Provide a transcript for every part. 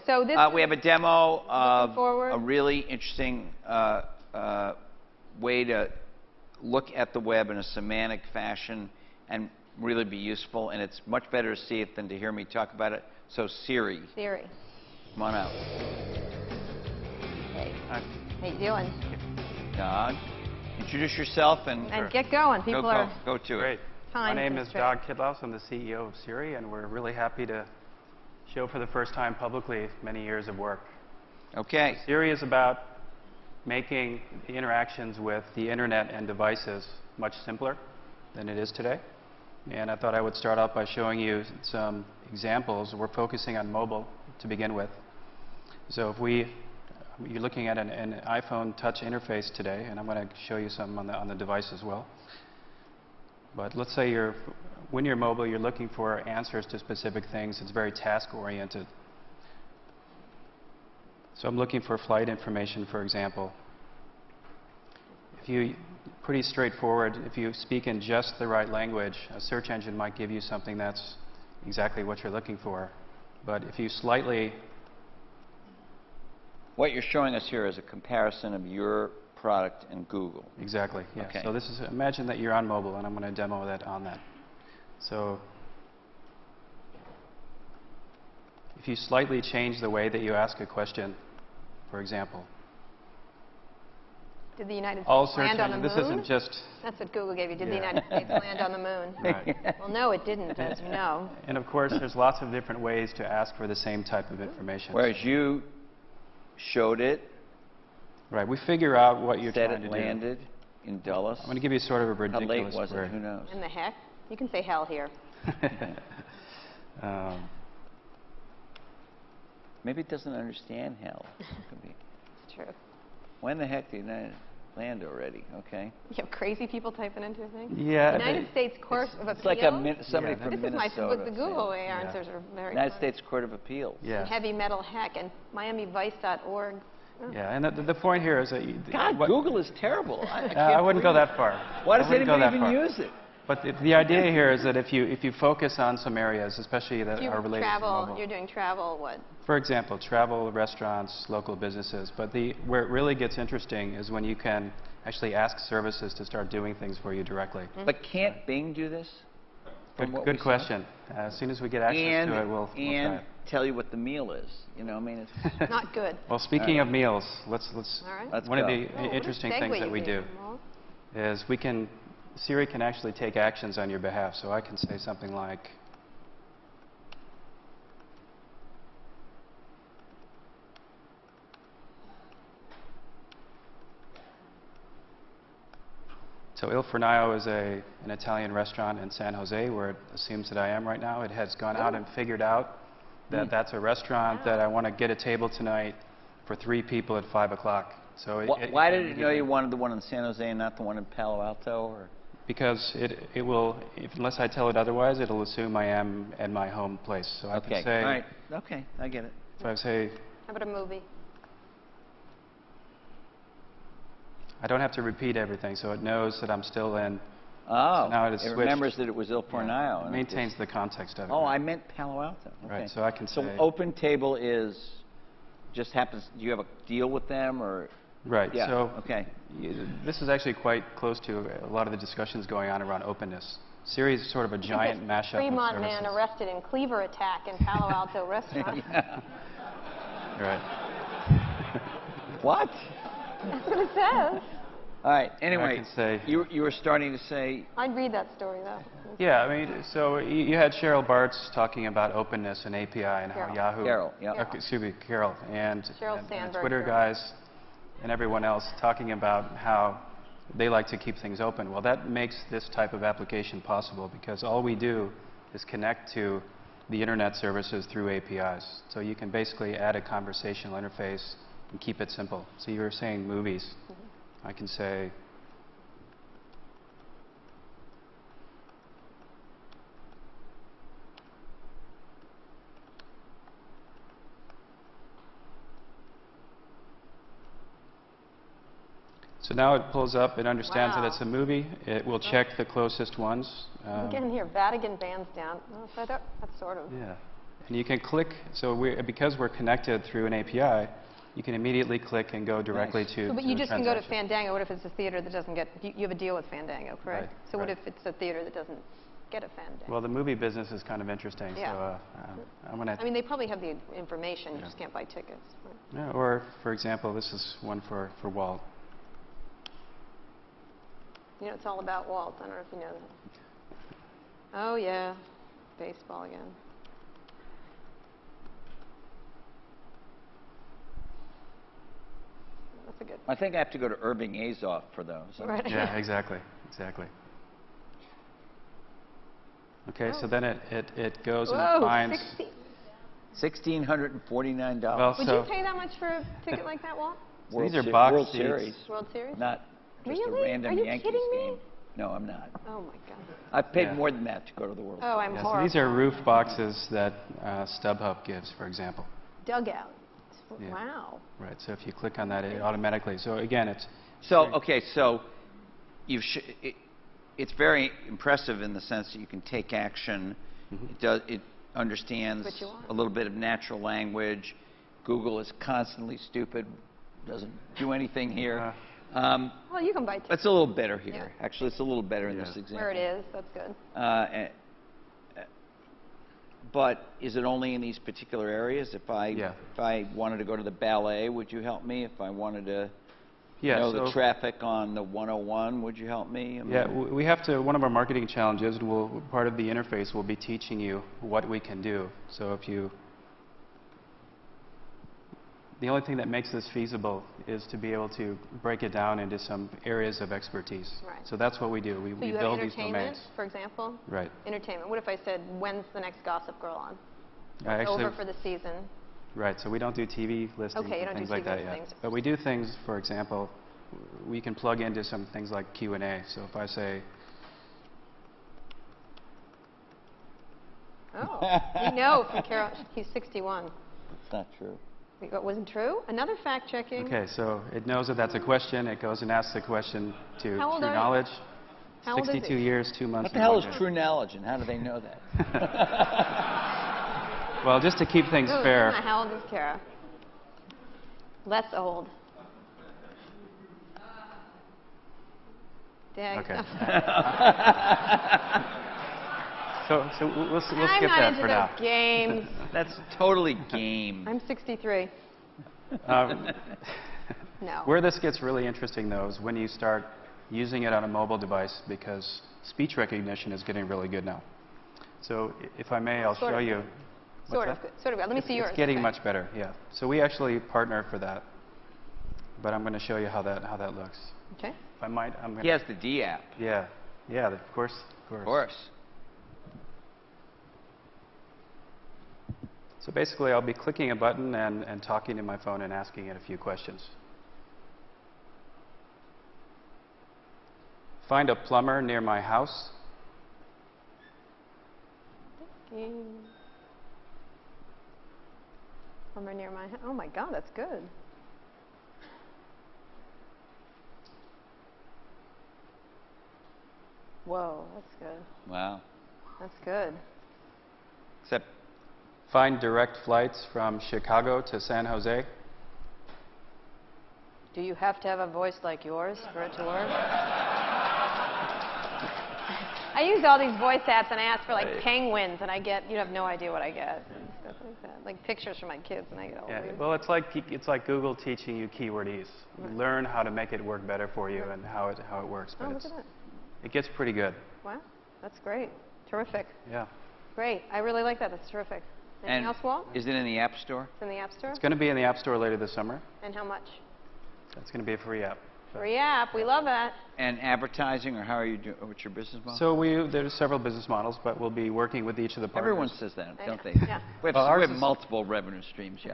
So this we have a demo of forward. a really interesting way to look at the web in a semantic fashion and really be useful. And it's much better to see it than to hear me talk about it. So Siri. Siri. Come on out. Hey. How you doing? Doug, introduce yourself and get going. People go to Great. it. My name is Doug Kidlouse. I'm the CEO of Siri, and we're really happy to show for the first time publicly many years of work. Okay. Siri is about making the interactions with the internet and devices much simpler than it is today. And I thought I would start off by showing you some examples. We're focusing on mobile to begin with. So if you're looking at an iPhone touch interface today, and I'm going to show you some on the device as well. But let's say when you're mobile, you're looking for answers to specific things. It's very task-oriented. So I'm looking for flight information, for example. Pretty straightforward. If you speak in just the right language, a search engine might give you something that's exactly what you're looking for. But if you slightly... What you're showing us here is a comparison of your product and Google. Exactly, yeah. Okay. So this is, imagine that you're on mobile, and I'm going to demo that on that. So if you slightly change the way that you ask a question, for example. Did the United States land on the moon? This isn't just... That's what Google gave you. Did the United States land on the moon? Right. Well, no, it didn't, as you know. And of course, there's lots of different ways to ask for the same type of information. Whereas you showed it. Right, we figure out what you're trying to do. Said it landed in Dulles. I'm going to give you sort of a ridiculous... How late was it? Who knows? In the heck? You can say hell here. Maybe it doesn't understand hell. It's true. When the heck did United land already? Okay. You have crazy people typing into a thing? Yeah. United States Court of Appeals? It's like somebody from Minnesota. The Google answers are very United funny. States Court of Appeals. Yeah. And heavy metal heck and MiamiVice.org. Oh. Yeah, and the point here is that... Google is terrible. I wouldn't go that far. Why does anybody even use it? But the idea here is that if you focus on some areas, especially that are related to mobile. You're doing travel, what? For example, travel, restaurants, local businesses. But where it really gets interesting is when you can actually ask services to start doing things for you directly. Mm-hmm. But can't Bing do this? Good question. As soon as we get access to it, we'll try it. Tell you what the meal is. You know, I mean, it's not good. Well, speaking of meals, let's one of the interesting things that we do is Siri can actually take actions on your behalf. So I can say something like, so Il Fornaio is an Italian restaurant in San Jose where it assumes that I am right now. It has gone out and figured out that that's a restaurant that I want to get a table tonight for 3 people at 5 o'clock. So why did it know you wanted the one in San Jose and not the one in Palo Alto? Or? Because it will, unless I tell it otherwise, it'll assume I am at my home place. So I can say... All right. Okay, I get it. So I say... How about a movie? I don't have to repeat everything, so it knows that I'm still in. Oh, so now it remembers that it was Il Fornaio. Yeah, it maintains the context of it. Oh, I meant Palo Alto. Okay. Right, so I can say... So Open Table just happens, do you have a deal with them, or... Right, yeah. So okay. This is actually quite close to a lot of the discussions going on around openness. Siri is sort of a giant mashup of Fremont services. man arrested in cleaver attack in Palo Alto restaurant. Yeah. Right. What? That's what it says. All right. Anyway, say, you were starting to say... I'd read that story, though. Yeah, I mean, so you had Cheryl Bartz talking about openness and API and how Yahoo... Carol, yeah. Excuse me, Carol. And Sandberg, Twitter guys and everyone else talking about how they like to keep things open. Well, that makes this type of application possible because all we do is connect to the internet services through APIs. So you can basically add a conversational interface and keep it simple. So you were saying movies. I can say, so now it pulls up, it understands that it's a movie, it will check the closest ones. Again here, Vatican bands down. Oh, that's sort of. Yeah. And you can click, so because we're connected through an API, you can immediately click and go directly Nice. to But to you a just can go to transaction. Fandango. What if it's a theater that doesn't get, you have a deal with Fandango, correct? Right, So what right. if it's a theater that doesn't get a Fandango? Well, the movie business is kind of interesting, Yeah. so I'm going to... I mean, they probably have the information, you Yeah. just can't buy tickets. Right? Yeah, or, for example, this is one for Walt. You know, it's all about Walt. I don't know if you know that. Oh, yeah. Baseball again. That's a good I think I have to go to Irving Azoff for those. Right. Yeah, exactly, exactly. Okay, so then it goes and Whoa, finds... 60. $1,649. Well, Would so you pay that much for a ticket like that, Walt? so these are Se- box World seats. Series, World Series? not just a Really? random Are you Yankees kidding me? game. No, I'm not. Oh, my God. I've paid Yeah. more than that to go to the World Oh, Series. I'm Yeah, so horrified. these are roof boxes that StubHub gives, for example. Dugout. Yeah. Wow. Right, so if you click on that, it automatically... So again, it's... So, okay, so it's very impressive in the sense that you can take action. It understands What you want. a little bit of natural language. Google is constantly stupid, doesn't do anything here. Well, you can buy tickets It's a little better here. Yeah. Actually, it's a little better in Yeah. this example. where it is. That's good. But is it only in these particular areas? If Yeah. I wanted to go to the ballet, would you help me? If I wanted to know the so- traffic on the 101, would you help me? I mean, Yeah, we have to, one of our marketing challenges, part of the interface will be teaching you what we can do. So if you, the only thing that makes this feasible is to be able to break it down into some areas of expertise. Right. So that's what we do. We So you have build these entertainment, domains. for example? Right. Entertainment. What if I said, when's the next Gossip Girl on? Actually, Over for the season. right, so we don't do TV listings Okay, you and don't do things like TV that yet. listings. But we do things, for example, we can plug into some things like Q&A. So if I say, Oh, we know from Carol, he's 61. it's not true. It wasn't true? Another fact checking. okay, so it knows that that's a question. It goes and asks the question to How old True are you? Knowledge. How old is 62 he? years, 2 months. What the and hell 1 is day. true knowledge, and how do they know that? Well, just to keep things No, fair. it's not. How old is Kara? Less old. Dang. Okay. So we'll skip I'm not that into for those now. games. That's totally game. I'm 63. Um, No. Where this gets really interesting, though, is when you start using it on a mobile device, because speech recognition is getting really good now. So if I may, I'll Sort show of you. Sort What's of that? good. Sort of good. Let me see yours. It's getting Okay. much better, yeah. So we actually partner for that. But I'm going to show you how that looks. Okay. If I might, I'm going He has the D app. Yeah, yeah, of course, of course. Of course. So basically, I'll be clicking a button and talking to my phone and asking it a few questions. Find a plumber near my house. Somewhere near my house. Oh my God, that's good. Whoa, that's good. Wow. That's good. Except Find direct flights from Chicago to San Jose. Do you have to have a voice like yours for it to work? I use all these voice apps and I ask for like penguins and I get, you have no idea what I get. And stuff like that. Like pictures from my kids and I get all Yeah, weird. well, it's like Google teaching you keywordese. You learn how to make it work better for you and how it works. Oh, But look at that. it gets pretty good. Wow, that's great. Terrific. Yeah. Great. I really like that. That's terrific. Anything and else, Walt? is it in the App Store? It's in the App Store? It's going to be in the App Store later this summer. And how much? It's going to be a free app. Free app. We love that. And advertising, or how are you doing? What's your business model? So there's several business models, but we'll be working with each of the partners. Everyone says that, I don't know. they? Yeah. We have, Well, ours we have is- multiple revenue streams, yeah.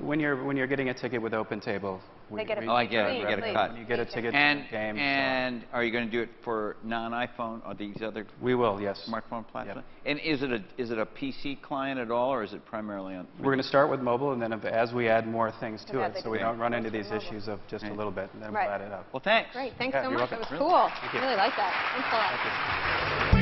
When you're getting a ticket with OpenTable, They get a Oh, I get it. Please, You get a please. cut. When you get a Please. ticket And to games, and are you going to do it for non-iPhone or these other we will, yes. smartphone platforms? And is it a PC client at all, or is it primarily on? We're going to start with mobile, and then as we add more things to Yeah, it, they so we can don't run go into to these mobile. issues of just a Right. little bit, and then Right. we'll add it up. Well, thanks. Great. Thanks Yeah, so you're much. welcome. That was cool. Thank you. Really like that. Thanks a lot. Thank you.